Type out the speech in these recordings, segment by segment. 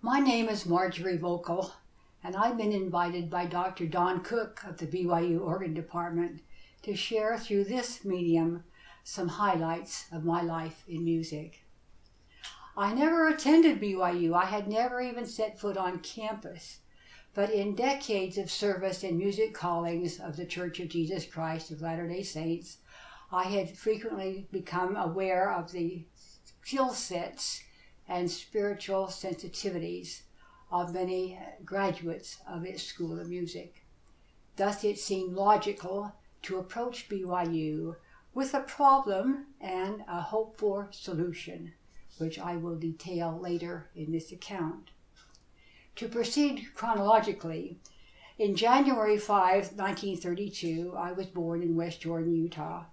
My name is Marjorie Volkel, and I've been invited by Dr. Don Cook of the BYU Organ Department to share through this medium some highlights of my life in music. I never attended BYU. I had never even set foot on campus. But in decades of service in music callings of the Church of Jesus Christ of Latter-day Saints, I had frequently become aware of the skill sets and spiritual sensitivities of many graduates of its School of Music. Thus it seemed logical to approach BYU with a problem and a hoped-for solution, which I will detail later in this account. To proceed chronologically, in January 5, 1932, I was born in West Jordan, Utah.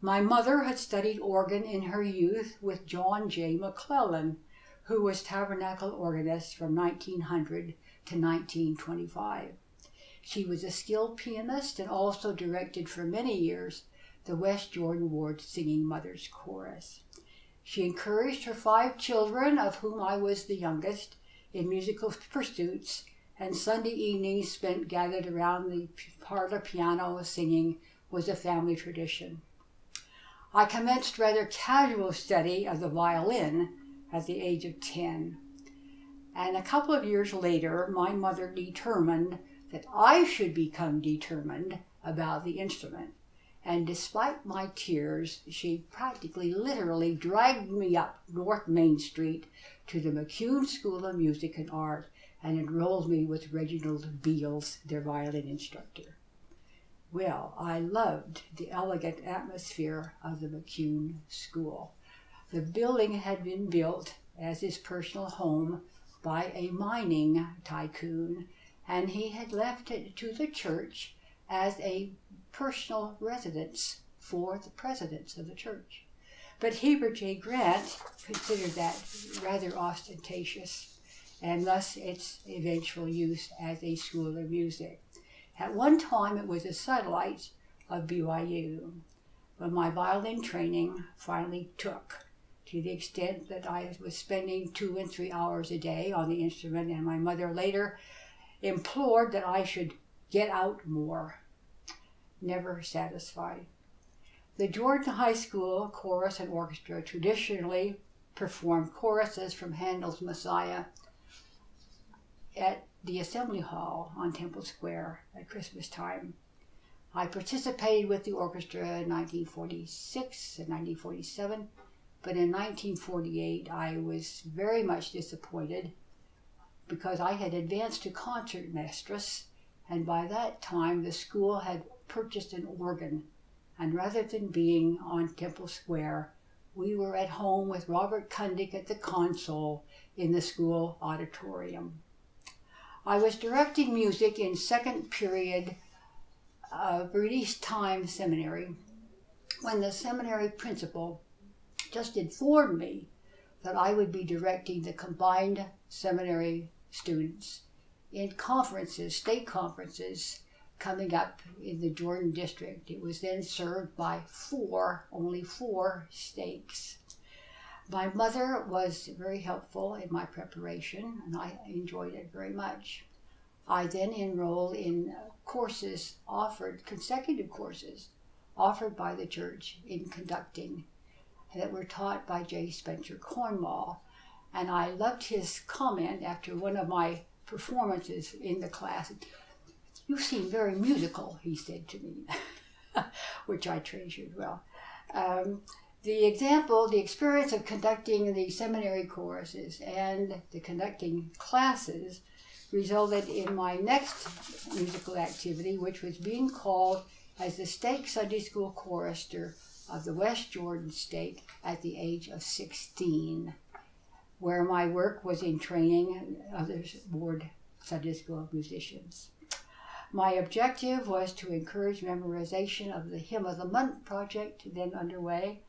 My mother had studied organ in her youth with John J. McClellan, who was tabernacle organist from 1900 to 1925. She was a skilled pianist and also directed for many years the West Jordan Ward Singing Mothers Chorus. She encouraged her 5 children, of whom I was the youngest, in musical pursuits, and Sunday evenings spent gathered around the parlor piano singing was a family tradition. I commenced rather casual study of the violin at the age of 10, and a couple of years later my mother determined that I should become determined about the instrument, and despite my tears, she practically literally dragged me up North Main Street to the McCune School of Music and Art and enrolled me with Reginald Beals, their violin instructor. Well, I loved the elegant atmosphere of the McCune School. The building had been built as his personal home by a mining tycoon, and he had left it to the church as a personal residence for the presidents of the church. But Heber J. Grant considered that rather ostentatious, and thus its eventual use as a school of music. At one time it was a satellite of BYU, but my violin training finally took, to the extent that I was spending 2 and 3 hours a day on the instrument, and my mother later implored that I should get out more. Never satisfied. The Jordan High School Chorus and Orchestra traditionally performed choruses from Handel's Messiah at the Assembly Hall on Temple Square at Christmas time. I participated with the orchestra in 1946 and 1947, but in 1948 I was very much disappointed because I had advanced to concertmistress, and by that time the school had purchased an organ, and rather than being on Temple Square, we were at home with Robert Kundig at the console in the school auditorium. I was directing music in second period of release time seminary when the seminary principal just informed me that I would be directing the combined seminary students in conferences, state conferences, coming up in the Jordan district. It was then served by only four stakes. My mother was very helpful in my preparation, and I enjoyed it very much. I then enrolled in consecutive courses offered by the church in conducting that were taught by J. Spencer Cornwall. And I loved his comment after one of my performances in the class. "You seem very musical," he said to me, which I treasured well. The experience of conducting the seminary choruses and the conducting classes resulted in my next musical activity, which was being called as the Stake Sunday School Chorister of the West Jordan Stake at the age of 16, where my work was in training other board Sunday School musicians. My objective was to encourage memorization of the Hymn of the Month project then underway,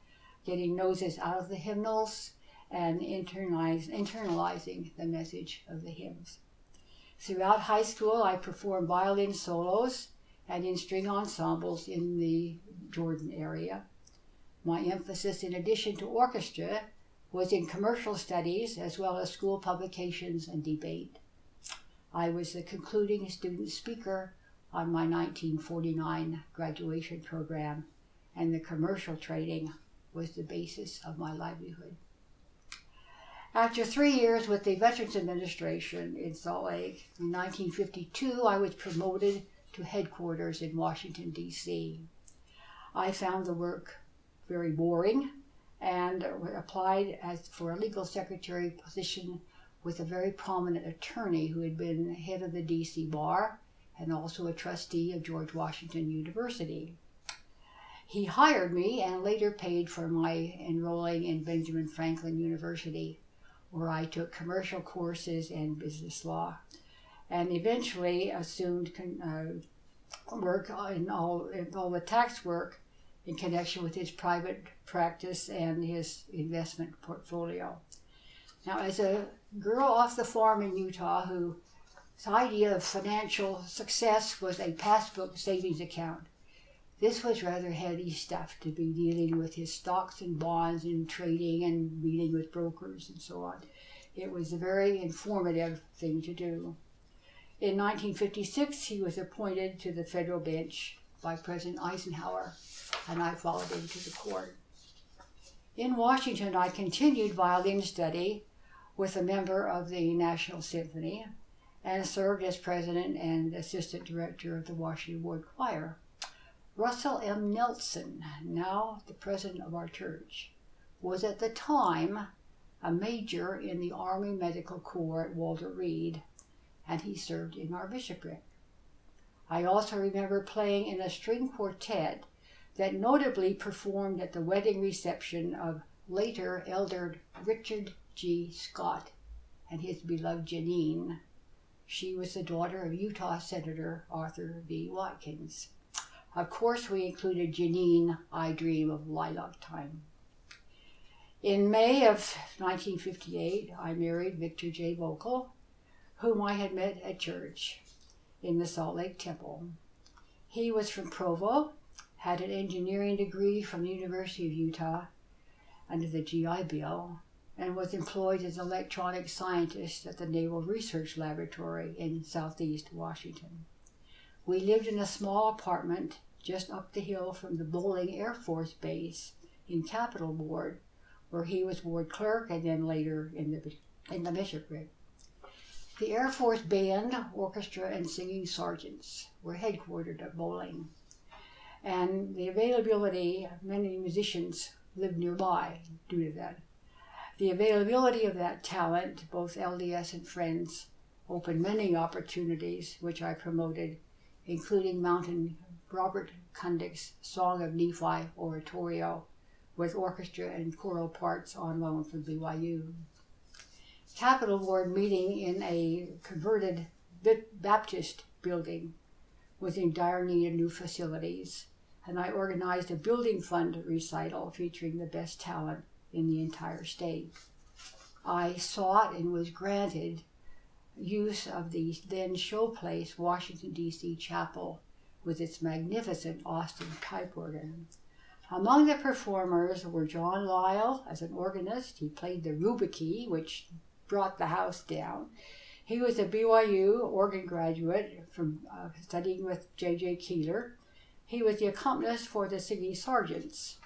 getting noses out of the hymnals and internalizing the message of the hymns. Throughout high school, I performed violin solos and in string ensembles in the Jordan area. My emphasis, in addition to orchestra, was in commercial studies as well as school publications and debate. I was the concluding student speaker on my 1949 graduation program, and the commercial trading was the basis of my livelihood. After 3 years with the Veterans Administration in Salt Lake, in 1952 I was promoted to headquarters in Washington, D.C. I found the work very boring and applied for a legal secretary position with a very prominent attorney who had been head of the D.C. Bar and also a trustee of George Washington University. He hired me and later paid for my enrolling in Benjamin Franklin University, where I took commercial courses and business law, and eventually assumed work in all the tax work in connection with his private practice and his investment portfolio. Now, as a girl off the farm in Utah whose idea of financial success was a passbook savings account, this was rather heady stuff to be dealing with his stocks and bonds and trading and meeting with brokers and so on. It was a very informative thing to do. In 1956, he was appointed to the federal bench by President Eisenhower, and I followed him to the court. In Washington, I continued violin study with a member of the National Symphony and served as president and assistant director of the Washington Ward Choir. Russell M. Nelson, now the president of our church, was at the time a major in the Army Medical Corps at Walter Reed, and he served in our bishopric. I also remember playing in a string quartet that notably performed at the wedding reception of later Elder Richard G. Scott and his beloved Janine. She was the daughter of Utah Senator Arthur V. Watkins. Of course, we included Janine, I Dream of Lilac Time. In May of 1958, I married Victor J. Volkel, whom I had met at church in the Salt Lake Temple. He was from Provo, had an engineering degree from the University of Utah under the GI Bill, and was employed as an electronic scientist at the Naval Research Laboratory in Southeast Washington. We lived in a small apartment just up the hill from the Bolling Air Force Base in Capitol Ward, where he was ward clerk and then later in the bishopric. The Air Force Band, Orchestra, and Singing Sergeants were headquartered at Bolling, and the availability of many musicians lived nearby due to that. The availability of that talent, both LDS and Friends, opened many opportunities which I promoted, including mounting Robert Kundick's Song of Nephi oratorio with orchestra and choral parts on loan from BYU. Capitol Ward meeting in a converted Baptist building was in dire need of new facilities, and I organized a building fund recital featuring the best talent in the entire state. I sought and was granted use of the then showplace Washington, D.C. Chapel with its magnificent Austin pipe organ. Among the performers were John Lyle as an organist. He played the Rubiki, which brought the house down. He was a BYU organ graduate from studying with J.J. Keeler. He was the accompanist for the Singing Sergeants.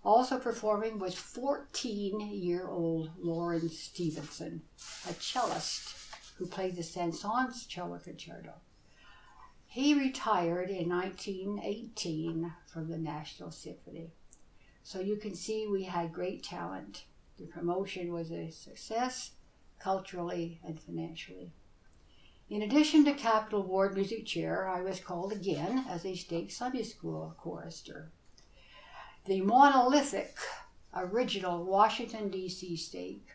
Also performing was 14-year-old Lauren Stevenson, a cellist who played the Saint-Saëns cello concerto. He retired in 1918 from the National Symphony. So you can see we had great talent. The promotion was a success, culturally and financially. In addition to Capitol Ward Music Chair, I was called again as a state Sunday school chorister. The monolithic original Washington, D.C. stake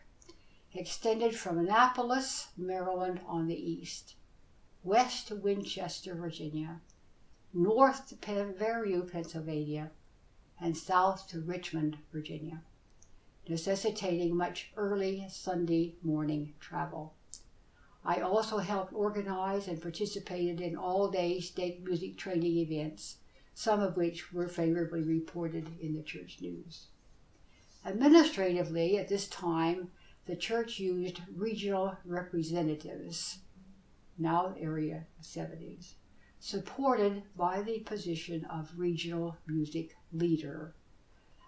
extended from Annapolis, Maryland on the east, west to Winchester, Virginia, north to Peru, Pennsylvania, and south to Richmond, Virginia, necessitating much early Sunday morning travel. I also helped organize and participated in all-day stake music training events, some of which were favorably reported in the church news. Administratively, at this time, the church used regional representatives, now area 70s, supported by the position of regional music leader.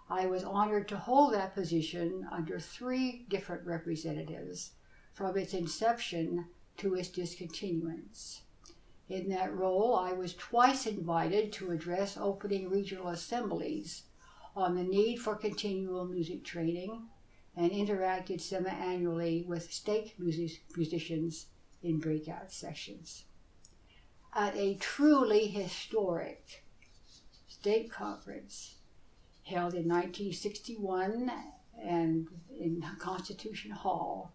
I was honored to hold that position under 3 different representatives from its inception to its discontinuance. In that role, I was twice invited to address opening regional assemblies on the need for continual music training and interacted semi-annually with stake musicians in breakout sessions. At a truly historic stake conference held in 1961 and in Constitution Hall,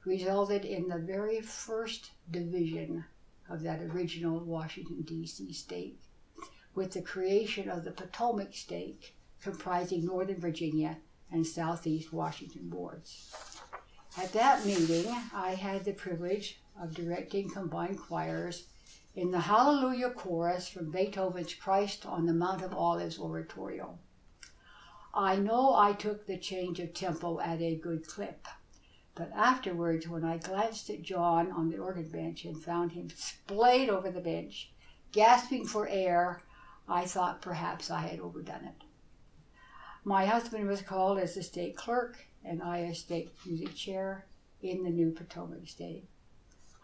resulted in the very first division of that original Washington, D.C. stake, with the creation of the Potomac stake, comprising Northern Virginia and Southeast Washington wards. At that meeting, I had the privilege of directing combined choirs in the Hallelujah Chorus from Beethoven's Christ on the Mount of Olives oratorio. I know I took the change of tempo at a good clip, but afterwards, when I glanced at John on the organ bench and found him splayed over the bench, gasping for air, I thought perhaps I had overdone it. My husband was called as the stake clerk, and I as stake music chair in the new Potomac stake.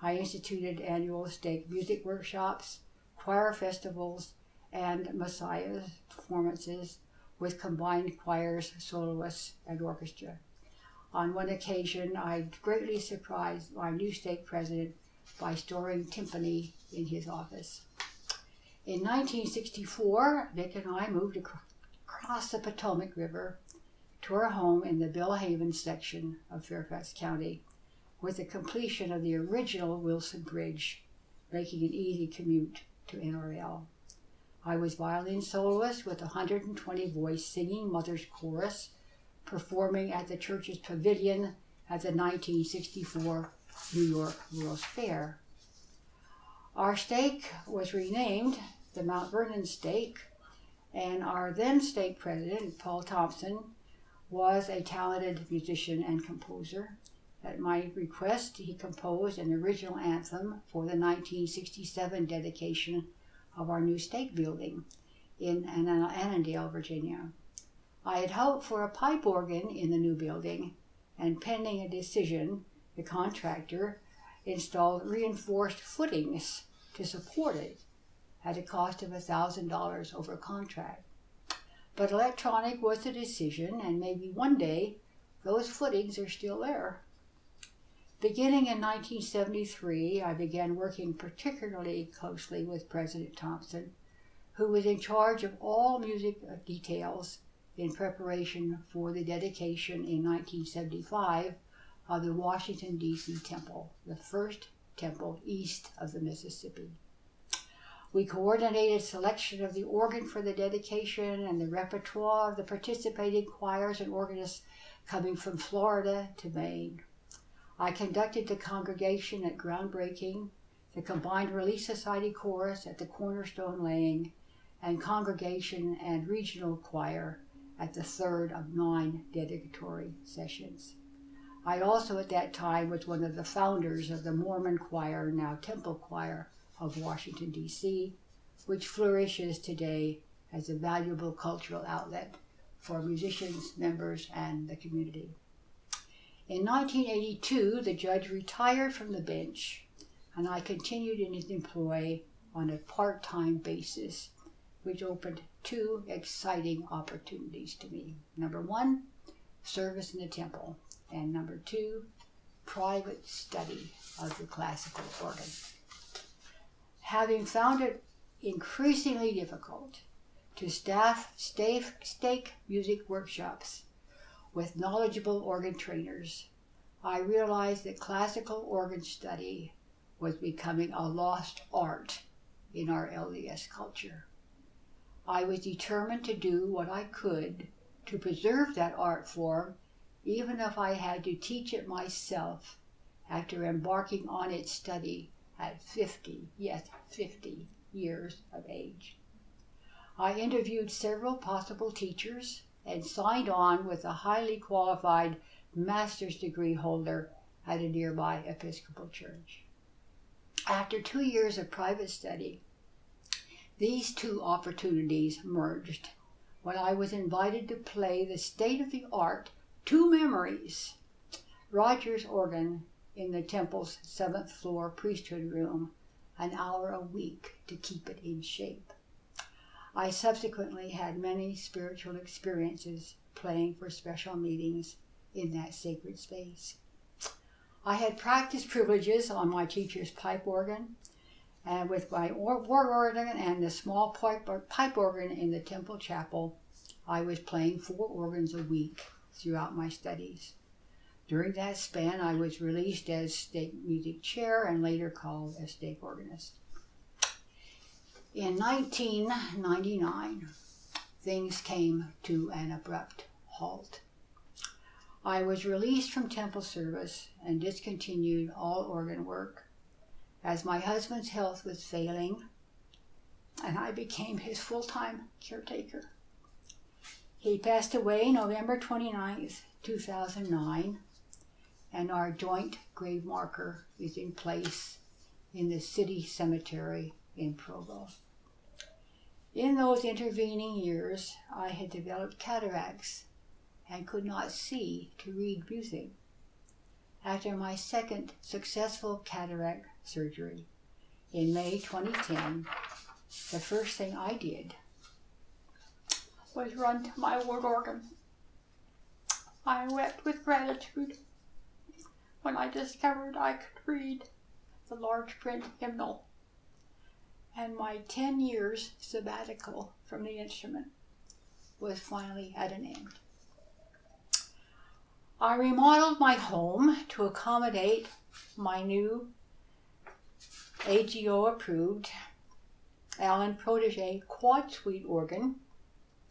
I instituted annual stake music workshops, choir festivals, and Messiah performances with combined choirs, soloists, and orchestra. On one occasion, I greatly surprised our new stake president by storing timpani in his office. In 1964, Vic and I moved across the Potomac River to our home in the Belhaven section of Fairfax County, with the completion of the original Wilson Bridge, making an easy commute to NRL. I was violin soloist with a 120-voice singing mother's chorus, performing at the church's pavilion at the 1964 New York World's Fair. Our stake was renamed the Mount Vernon Stake, and our then stake president, Paul Thompson, was a talented musician and composer. At my request, he composed an original anthem for the 1967 dedication of our new stake building in Annandale, Virginia. I had hoped for a pipe organ in the new building, and pending a decision, the contractor installed reinforced footings to support it at a cost of $1,000 over contract. But electronic was the decision, and maybe one day those footings are still there. Beginning in 1973, I began working particularly closely with President Thompson, who was in charge of all music details in preparation for the dedication in 1975 of the Washington, D.C. Temple, the first temple east of the Mississippi. We coordinated selection of the organ for the dedication and the repertoire of the participating choirs and organists coming from Florida to Maine. I conducted the congregation at groundbreaking, the Combined Relief Society chorus at the cornerstone laying, and congregation and regional choir at the third of 9 dedicatory sessions. I also at that time was one of the founders of the Mormon choir, now Temple Choir of Washington, D.C., which flourishes today as a valuable cultural outlet for musicians, members, and the community. In 1982, the judge retired from the bench, and I continued in his employ on a part-time basis, which opened 2 exciting opportunities to me. Number 1, service in the temple, and number 2, private study of the classical organ. Having found it increasingly difficult to staff stake music workshops with knowledgeable organ trainers, I realized that classical organ study was becoming a lost art in our LDS culture. I was determined to do what I could to preserve that art form, even if I had to teach it myself after embarking on its study at 50 years of age. I interviewed several possible teachers and signed on with a highly qualified master's degree holder at a nearby Episcopal church. After 2 years of private study, these two opportunities merged when I was invited to play the state-of-the-art Two Memories Rogers organ in the temple's 7th floor priesthood room, an hour a week to keep it in shape. I subsequently had many spiritual experiences playing for special meetings in that sacred space. I had practice privileges on my teacher's pipe organ, and with my ward organ and the small pipe organ in the temple chapel, I was playing 4 organs a week throughout my studies. During that span, I was released as stake music chair and later called a stake organist. In 1999, things came to an abrupt halt. I was released from temple service and discontinued all organ work as my husband's health was failing and I became his full-time caretaker. He passed away November 29th, 2009, and our joint grave marker is in place in the city cemetery in Provo. In those intervening years, I had developed cataracts and could not see to read music. After my second successful cataract surgery in May 2010, the first thing I did was run to my ward organ. I wept with gratitude when I discovered I could read the large print hymnal, and my 10 years sabbatical from the instrument was finally at an end. I remodeled my home to accommodate my new AGO-approved Allen Protégé quad suite organ,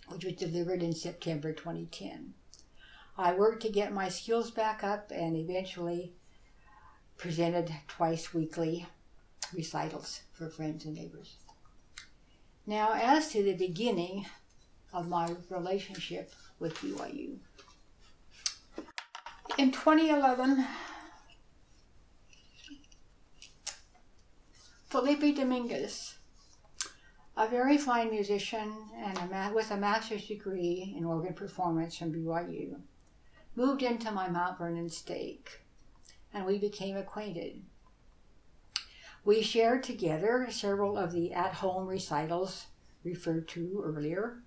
which was delivered in September 2010. I worked to get my skills back up and eventually presented twice weekly recitals for friends and neighbors. Now, as to the beginning of my relationship with BYU. In 2011, Felipe Dominguez, a very fine musician and with a master's degree in organ performance from BYU, moved into my Mount Vernon stake, and we became acquainted. We shared together several of the at-home recitals referred to earlier.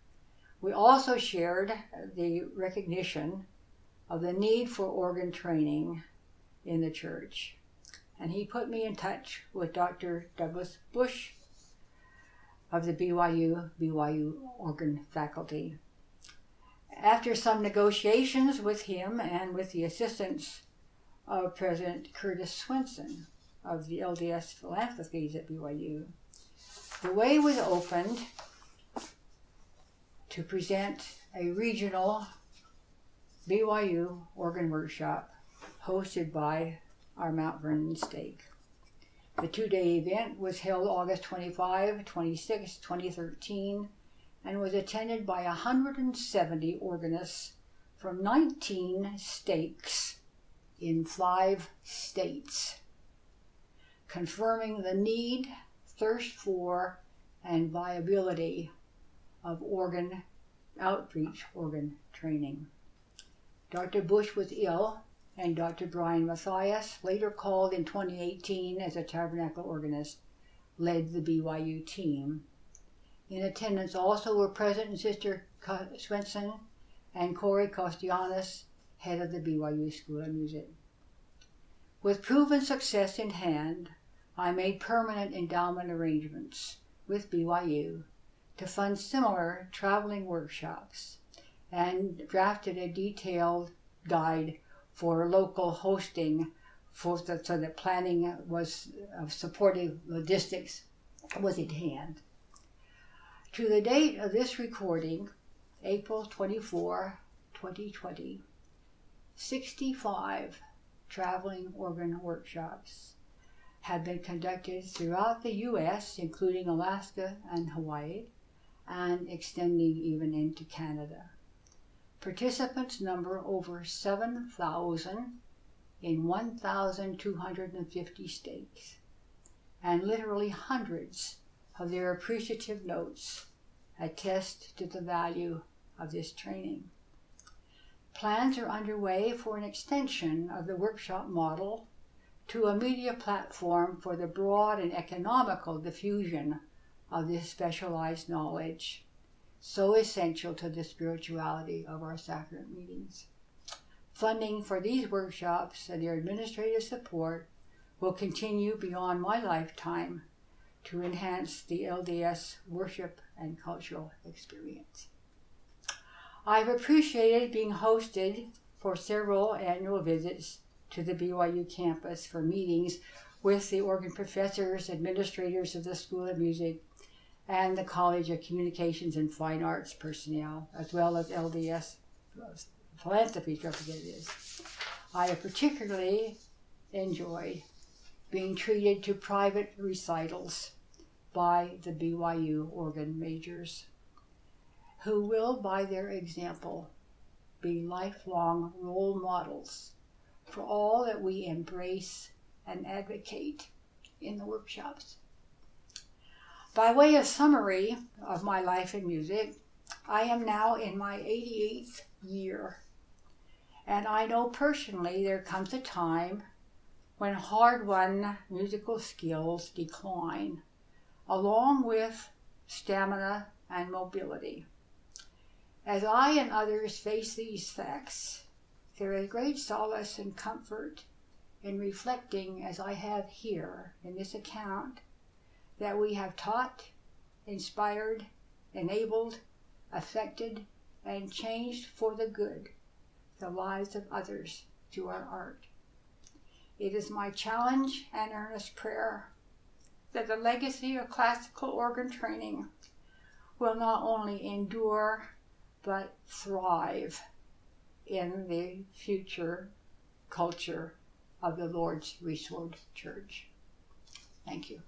We also shared the recognition of the need for organ training in the church, and he put me in touch with Dr. Douglas Bush of the BYU organ faculty. After some negotiations with him and with the assistance of President Curtis Swenson of the LDS Philanthropies at BYU, the way was opened to present a regional BYU organ workshop hosted by our Mount Vernon stake. The 2-day event was held August 25, 26, 2013, and was attended by 170 organists from 19 stakes in 5 states, confirming the need, thirst for, and viability of organ outreach, organ training. Dr. Bush was ill, and Dr. Brian Matthias, later called in 2018 as a tabernacle organist, led the BYU team. In attendance also were President Sister Swenson and Corey Kostianis, head of the BYU School of Music. With proven success in hand, I made permanent endowment arrangements with BYU to fund similar traveling workshops and drafted a detailed guide for local hosting so that planning was of supportive logistics was at hand. To the date of this recording, April 24, 2020, 65 traveling organ workshops have been conducted throughout the U.S., including Alaska and Hawaii, and extending even into Canada. Participants number over 7,000 in 1,250 states, and literally hundreds of their appreciative notes attest to the value of this training. Plans are underway for an extension of the workshop model to a media platform for the broad and economical diffusion of this specialized knowledge, so essential to the spirituality of our sacrament meetings. Funding for these workshops and their administrative support will continue beyond my lifetime to enhance the LDS worship and cultural experience. I've appreciated being hosted for several annual visits to the BYU campus for meetings with the organ professors, administrators of the School of Music, and the College of Communications and Fine Arts personnel, as well as LDS philanthropy representatives. I have particularly enjoyed being treated to private recitals by the BYU organ majors, who will, by their example, be lifelong role models for all that we embrace and advocate in the workshops. By way of summary of my life in music, I am now in my 88th year, and I know personally there comes a time when hard-won musical skills decline, along with stamina and mobility. As I and others face these facts, there is great solace and comfort in reflecting, as I have here in this account, that we have taught, inspired, enabled, affected, and changed for the good the lives of others through our art. It is my challenge and earnest prayer that the legacy of classical organ training will not only endure but thrive in the future culture of the Lord's Restored Church. Thank you.